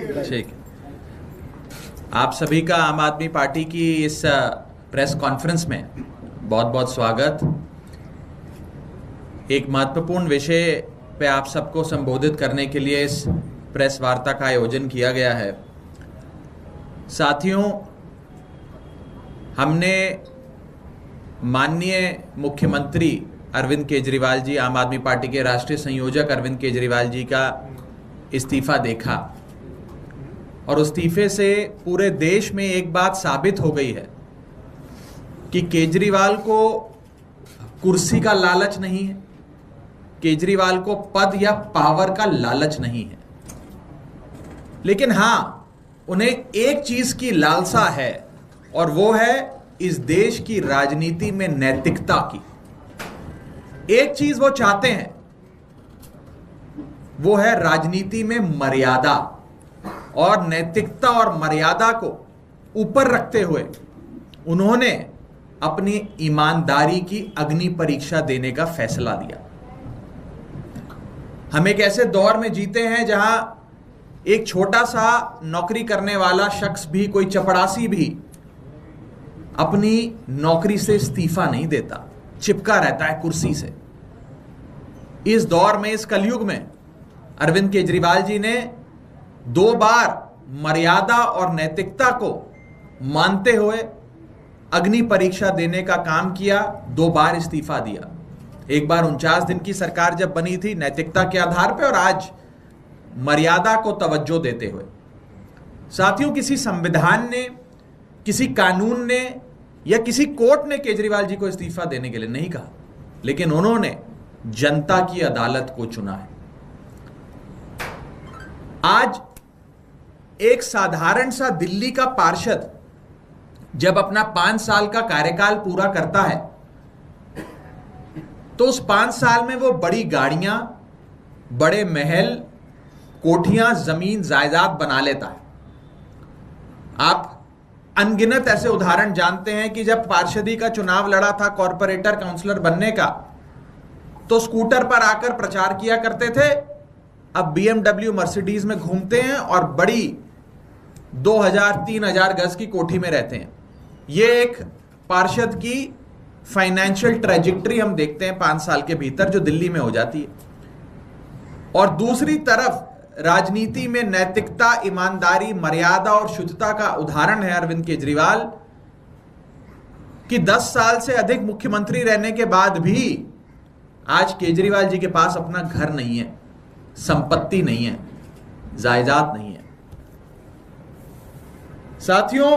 ठीक है। आप सभी का आम आदमी पार्टी की इस प्रेस कॉन्फ्रेंस में बहुत बहुत स्वागत। एक महत्वपूर्ण विषय पे आप सबको संबोधित करने के लिए इस प्रेस वार्ता का आयोजन किया गया है। साथियों, हमने माननीय मुख्यमंत्री अरविंद केजरीवाल जी, आम आदमी पार्टी के राष्ट्रीय संयोजक अरविंद केजरीवाल जी का इस्तीफा देखा और उस इस्तीफे से पूरे देश में एक बात साबित हो गई है कि केजरीवाल को कुर्सी का लालच नहीं है, केजरीवाल को पद या पावर का लालच नहीं है, लेकिन हां, उन्हें एक चीज की लालसा है और वो है इस देश की राजनीति में नैतिकता की। एक चीज वो चाहते हैं, वो है राजनीति में मर्यादा, और नैतिकता और मर्यादा को ऊपर रखते हुए उन्होंने अपनी ईमानदारी की अग्नि परीक्षा देने का फैसला दिया। हम एक ऐसे दौर में जीते हैं जहां एक छोटा सा नौकरी करने वाला शख्स भी, कोई चपड़ासी भी अपनी नौकरी से इस्तीफा नहीं देता, चिपका रहता है कुर्सी से। इस दौर में, इस कलयुग में अरविंद केजरीवाल जी ने 2 बार मर्यादा और नैतिकता को मानते हुए अग्नि परीक्षा देने का काम किया, 2 बार इस्तीफा दिया। एक बार 49 दिन की सरकार जब बनी थी नैतिकता के आधार पर, और आज मर्यादा को तवज्जो देते हुए। साथियों, किसी संविधान ने, किसी कानून ने या किसी कोर्ट ने केजरीवाल जी को इस्तीफा देने के लिए नहीं कहा, लेकिन उन्होंने जनता की अदालत को चुना है। आज एक साधारण सा दिल्ली का पार्षद जब अपना 5 साल का कार्यकाल पूरा करता है तो उस 5 साल में वो बड़ी गाड़ियां, बड़े महल, कोठियां, जमीन जायदाद बना लेता है। आप अनगिनत ऐसे उदाहरण जानते हैं कि जब पार्षदी का चुनाव लड़ा था कॉर्पोरेटर काउंसलर बनने का, तो स्कूटर पर आकर प्रचार किया करते थे। अब BMW मर्सिडीज में घूमते हैं और बड़ी 2000-3000 गज की कोठी में रहते हैं। ये एक पार्षद की फाइनेंशियल ट्रेजेक्टरी हम देखते हैं 5 साल के भीतर जो दिल्ली में हो जाती है। और दूसरी तरफ राजनीति में नैतिकता, ईमानदारी, मर्यादा और शुद्धता का उदाहरण है अरविंद केजरीवाल, कि 10 साल से अधिक मुख्यमंत्री रहने के बाद भी आज केजरीवाल जी के पास अपना घर नहीं है, संपत्ति नहीं है, जायदाद नहीं है। साथियों,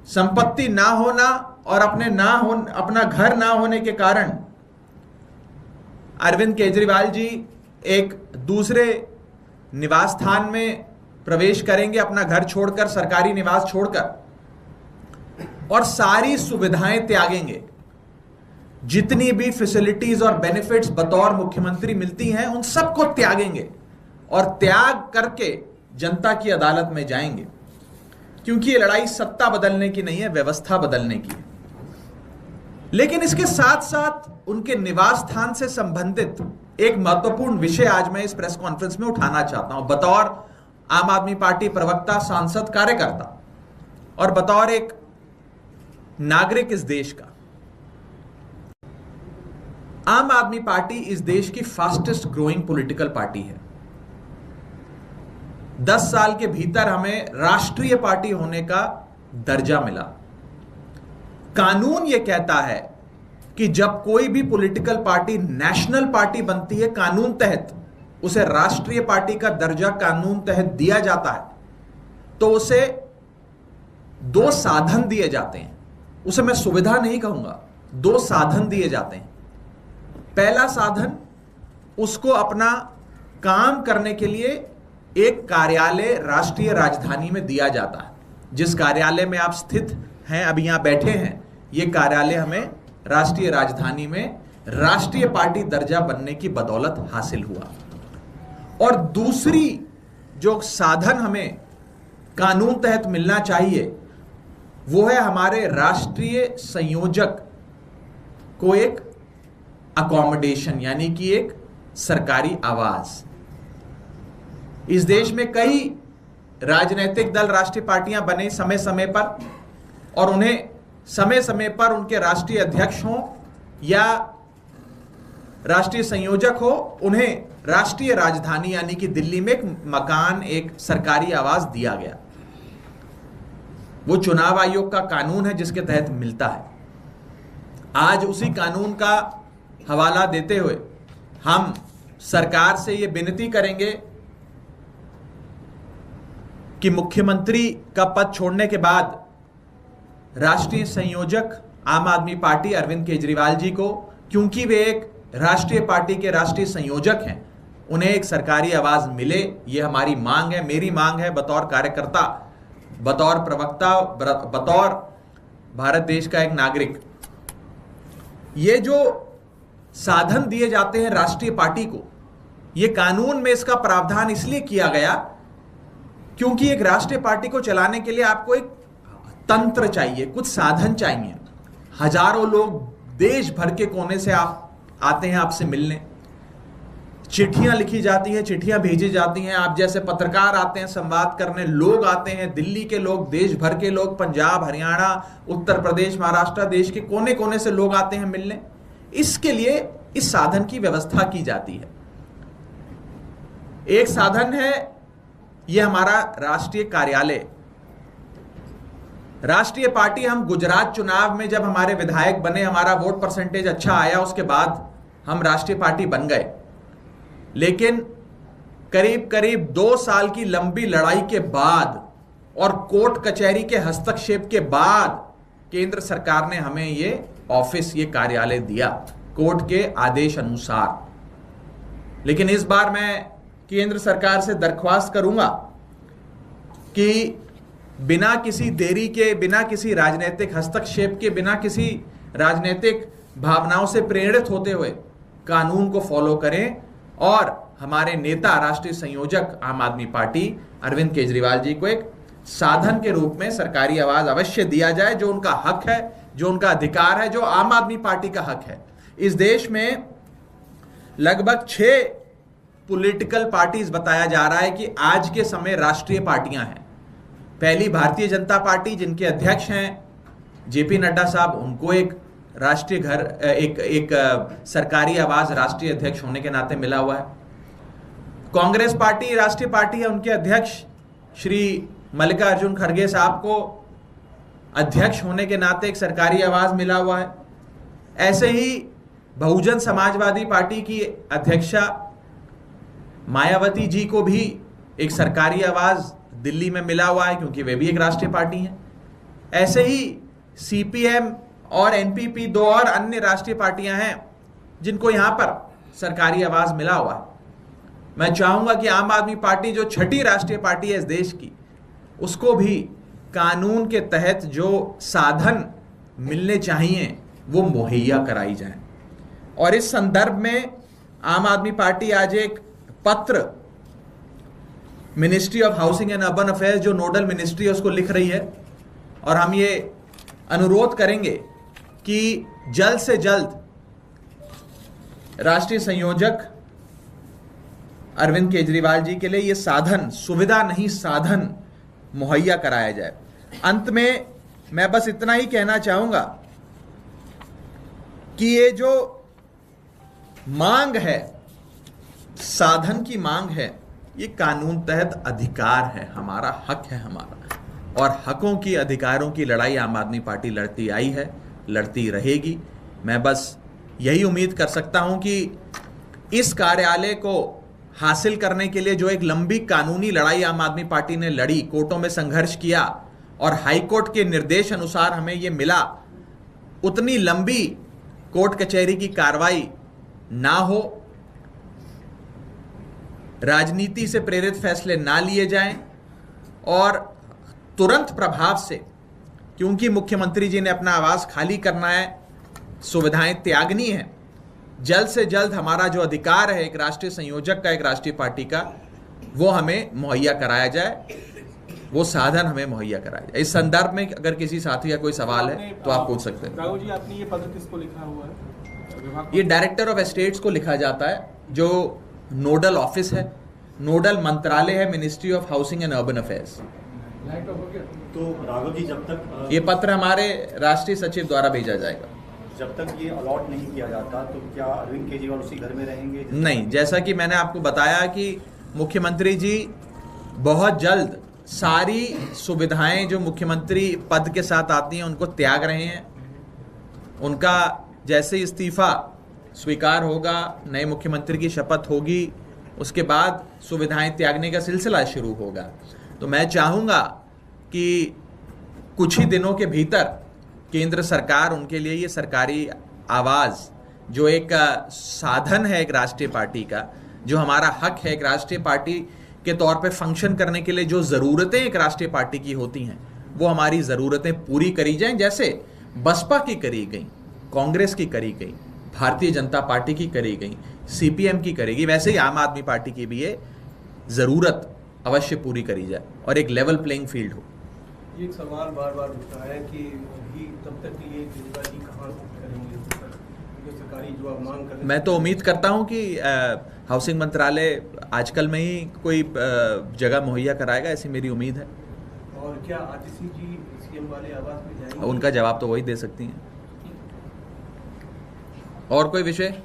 संपत्ति ना होना और अपना घर ना होने के कारण अरविंद केजरीवाल जी एक दूसरे निवास स्थान में प्रवेश करेंगे, अपना घर छोड़कर, सरकारी निवास छोड़कर, और सारी सुविधाएं त्यागेंगे। जितनी भी फैसिलिटीज और बेनिफिट्स बतौर मुख्यमंत्री मिलती हैं उन सबको त्यागेंगे और त्याग करके जनता की अदालत में जाएंगे, क्योंकि ये लड़ाई सत्ता बदलने की नहीं है, व्यवस्था बदलने की है। लेकिन इसके साथ साथ उनके निवास स्थान से संबंधित एक महत्वपूर्ण विषय आज मैं इस प्रेस कॉन्फ्रेंस में उठाना चाहता हूं, बतौर आम आदमी पार्टी प्रवक्ता, सांसद, कार्यकर्ता और बतौर एक नागरिक इस देश का। आम आदमी पार्टी इस देश की फास्टेस्ट ग्रोइंग पॉलिटिकल पार्टी है। 10 साल के भीतर हमें राष्ट्रीय पार्टी होने का दर्जा मिला। कानून यह कहता है कि जब कोई भी पॉलिटिकल पार्टी नेशनल पार्टी बनती है, कानून तहत उसे राष्ट्रीय पार्टी का दर्जा कानून तहत दिया जाता है, तो उसे 2 साधन दिए जाते हैं। उसे मैं सुविधा नहीं कहूंगा, 2 साधन दिए जाते हैं। पहला साधन, उसको अपना काम करने के लिए एक कार्यालय राष्ट्रीय राजधानी में दिया जाता है। जिस कार्यालय में आप स्थित हैं, अभी यहां बैठे हैं, यह कार्यालय हमें राष्ट्रीय राजधानी में राष्ट्रीय पार्टी दर्जा बनने की बदौलत हासिल हुआ। और दूसरी जो साधन हमें कानून तहत मिलना चाहिए, वो है हमारे राष्ट्रीय संयोजक को एक अकोमोडेशन, यानी कि एक सरकारी आवास। इस देश में कई राजनीतिक दल, राष्ट्रीय पार्टियां बने समय समय पर, और उन्हें समय समय पर उनके राष्ट्रीय अध्यक्ष हों या राष्ट्रीय संयोजक हो, उन्हें राष्ट्रीय राजधानी यानी कि दिल्ली में एक मकान, एक सरकारी आवास दिया गया। वो चुनाव आयोग का कानून है जिसके तहत मिलता है। आज उसी कानून का हवाला देते हुए हम सरकार से ये विनती करेंगे कि मुख्यमंत्री का पद छोड़ने के बाद राष्ट्रीय संयोजक आम आदमी पार्टी अरविंद केजरीवाल जी को, क्योंकि वे एक राष्ट्रीय पार्टी के राष्ट्रीय संयोजक हैं, उन्हें एक सरकारी आवाज मिले। ये हमारी मांग है, मेरी मांग है बतौर कार्यकर्ता, बतौर प्रवक्ता, बतौर भारत देश का एक नागरिक। ये जो साधन दिए जाते हैं राष्ट्रीय पार्टी को, ये कानून में इसका प्रावधान इसलिए किया गया क्योंकि एक राष्ट्रीय पार्टी को चलाने के लिए आपको एक तंत्र चाहिए, कुछ साधन चाहिए। हजारों लोग देश भर के कोने से आते हैं आपसे मिलने, चिट्ठियां लिखी जाती हैं, चिट्ठियां भेजी जाती हैं, आप जैसे पत्रकार आते हैं संवाद करने, लोग आते हैं, दिल्ली के लोग, देश भर के लोग, पंजाब, हरियाणा, उत्तर प्रदेश, महाराष्ट्र, देश के कोने कोने से लोग आते हैं मिलने। इसके लिए इस साधन की व्यवस्था की जाती है। एक साधन है ये हमारा राष्ट्रीय कार्यालय। राष्ट्रीय पार्टी, हम गुजरात चुनाव में जब हमारे विधायक बने, हमारा वोट परसेंटेज अच्छा आया, उसके बाद हम राष्ट्रीय पार्टी बन गए। लेकिन करीब करीब 2 साल की लंबी लड़ाई के बाद और कोर्ट कचहरी के हस्तक्षेप के बाद केंद्र सरकार ने हमें ये ऑफिस, ये कार्यालय दिया कोर्ट के आदेश अनुसार। लेकिन इस बार मैं केंद्र सरकार से दरख्वास्त करूंगा कि बिना किसी देरी के, बिना किसी राजनीतिक हस्तक्षेप के, बिना किसी राजनीतिक भावनाओं से प्रेरित होते हुए कानून को फॉलो करें और हमारे नेता, राष्ट्रीय संयोजक आम आदमी पार्टी अरविंद केजरीवाल जी को एक साधन के रूप में सरकारी आवाज अवश्य दिया जाए, जो उनका हक है, जो उनका अधिकार है, जो आम आदमी पार्टी का हक है। इस देश में लगभग 6 पॉलिटिकल पार्टीज बताया जा रहा है कि आज के समय राष्ट्रीय पार्टियां हैं। पहली भारतीय जनता पार्टी, जिनके अध्यक्ष हैं जेपी नड्डा साहब, उनको एक राष्ट्रीय घर, एक सरकारी आवास राष्ट्रीय अध्यक्ष होने के नाते मिला हुआ है। कांग्रेस पार्टी राष्ट्रीय पार्टी है, उनके अध्यक्ष श्री मल्लिकार्जुन खड़गे साहब को अध्यक्ष होने के नाते एक सरकारी आवास मिला हुआ है। ऐसे ही बहुजन समाजवादी पार्टी की अध्यक्षा मायावती जी को भी एक सरकारी आवास दिल्ली में मिला हुआ है, क्योंकि वे भी एक राष्ट्रीय पार्टी हैं। ऐसे ही सीपीएम और एनपीपी, 2 और अन्य राष्ट्रीय पार्टियां हैं जिनको यहां पर सरकारी आवास मिला हुआ है। मैं चाहूंगा कि आम आदमी पार्टी, जो 6ठी राष्ट्रीय पार्टी है इस देश की, उसको भी कानून के तहत जो साधन मिलने चाहिए वो मुहैया कराई जाए। और इस संदर्भ में आम आदमी पार्टी आज एक पत्र ministry of housing and urban affairs, जो नोडल मिनिस्ट्री है, उसको लिख रही है। और हम ये अनुरोध करेंगे कि जल्द से जल्द राष्ट्रीय संयोजक अरविंद केजरीवाल जी के लिए ये साधन, सुविधा नहीं साधन, मुहैया कराया जाए। अंत में मैं बस इतना ही कहना चाहूंगा कि ये जो मांग है, साधन की मांग है, ये कानून तहत अधिकार है, हमारा हक है हमारा। और हकों की, अधिकारों की लड़ाई आम आदमी पार्टी लड़ती आई है, लड़ती रहेगी। मैं बस यही उम्मीद कर सकता हूं कि इस कार्यालय को हासिल करने के लिए जो एक लंबी कानूनी लड़ाई आम आदमी पार्टी ने लड़ी, कोर्टों में संघर्ष किया और हाईकोर्ट के निर्देश अनुसार हमें ये मिला, उतनी लंबी कोर्ट कचहरी की कार्रवाई ना हो, राजनीति से प्रेरित फैसले ना लिए जाएं और तुरंत प्रभाव से, क्योंकि मुख्यमंत्री जी ने अपना आवास खाली करना है, सुविधाएं त्यागनी है, जल्द से जल्द हमारा जो अधिकार है एक राष्ट्रीय संयोजक का, एक राष्ट्रीय पार्टी का, वो हमें मुहैया कराया जाए, वो साधन हमें मुहैया कराया जाए। इस संदर्भ में अगर किसी साथी का कोई सवाल है तो आप पूछ सकते हैं। राघव जी, आपने ये पत्र किसको लिखा हुआ है? ये डायरेक्टर ऑफ एस्टेट्स को लिखा जाता है, जो नोडल ऑफिस है नोडल मंत्रालय है ministry of housing and urban affairs. तो राघव जी, जब तक ये पत्र हमारे राष्ट्रीय सचिव द्वारा भेजा जाएगा। जब तक ये अलॉट नहीं किया जाता तो क्या अरविंद केजरीवाल उसी घर में रहेंगे? नहीं, जैसा कि मैंने आपको बताया कि मुख्यमंत्री जी बहुत जल्द सारी सुविधाएं जो मुख्यमंत्री पद के साथ आती हैं उनको त्याग रहे हैं। उनका जैसे इस्तीफा स्वीकार होगा, नए मुख्यमंत्री की शपथ होगी, उसके बाद सुविधाएं त्यागने का सिलसिला शुरू होगा। तो मैं चाहूँगा कि कुछ ही दिनों के भीतर केंद्र सरकार उनके लिए ये सरकारी आवाज़ जो एक साधन है एक राष्ट्रीय पार्टी का, जो हमारा हक है एक राष्ट्रीय पार्टी के तौर पे फंक्शन करने के लिए, जो ज़रूरतें एक राष्ट्रीय पार्टी की होती हैं वो हमारी ज़रूरतें पूरी करी जाएं, जैसे बसपा की करी गई, कांग्रेस की करी गई, भारतीय जनता पार्टी की करी गई, सीपीएम की करेगी, वैसे ही आम आदमी पार्टी की भी ये ज़रूरत अवश्य पूरी करी जाए और एक लेवल प्लेइंग फील्ड हो। ये एक सवाल बार बार उठता है कि अभी तब तक के लिए केजरीवाल जी कहाँ करेंगे जो सरकारी जो आप मांग कर रहे हैं? मैं तो उम्मीद करता हूं कि हाउसिंग मंत्रालय आजकल में ही कोई जगह मुहैया कराएगा, ऐसी मेरी उम्मीद है। और क्या आतिशी जी सीएम वाले आवास में जाएंगे? उनका जवाब तो वही दे सकती हैं। और कोई विषय?